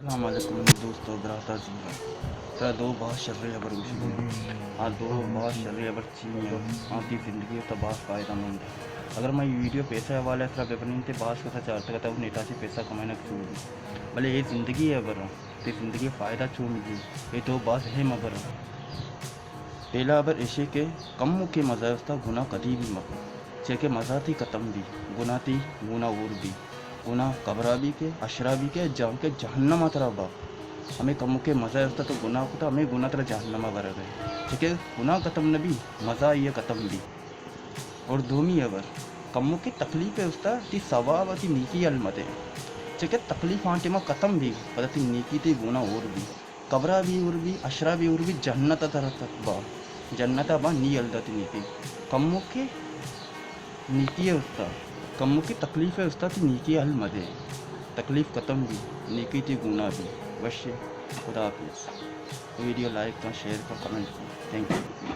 السلام علیکم دوستو برادر ترا دو بہت شرری ابر گوشی دو بہت شرری ابر چیئیں آتی زندگی تو بہت فائدہ مند ہے. اگر میں ویڈیو پیسہ حوالے ترا بیبرین تے باس کتا چارتا کتا وہ نیٹا سے پیسہ کمائنا چوں بلے یہ زندگی ہے برا تے زندگی فائدہ چوں ملی یہ دو باس ہے مبر پہلا ابر ایشے کے کم کے مزہ استا گناہ کدی بھی مکو چہ کہ مزہ تھی ختم بھی گناہ تی گناہ اور بھی گناہ قبرہ بھی کے اشرا بھی کے جام کے جہنم آترا با ہمیں کم کے مزہ ہوتا تو گناہ ہوتا ہمیں گناہ ترا جہنمہ برا گئے ٹھیک ہے گناہ ختم نبی مزہ یہ ختم بھی اور دومی ابر کموں کی تکلیف ہے استا تی ثواب تی نیکی علمت ہے ٹھیک ہے تکلیف آنٹے میں ختم بھی پتہ تی نیکی تی گناہ اور بھی قبرہ بھی اور بھی اشرا بھی اور بھی جنت ترا تک با جنت با نی الدت نیکی کموں کے نیکی ہے استا کموں کی تکلیف ہے استا تی نیکی علمت ہے تکلیف ختم بھی نیکی تی گناہ بھی وش خدا حافظ ویڈیو لائک کریں شیئر کریں کمنٹ کریں تھینک یو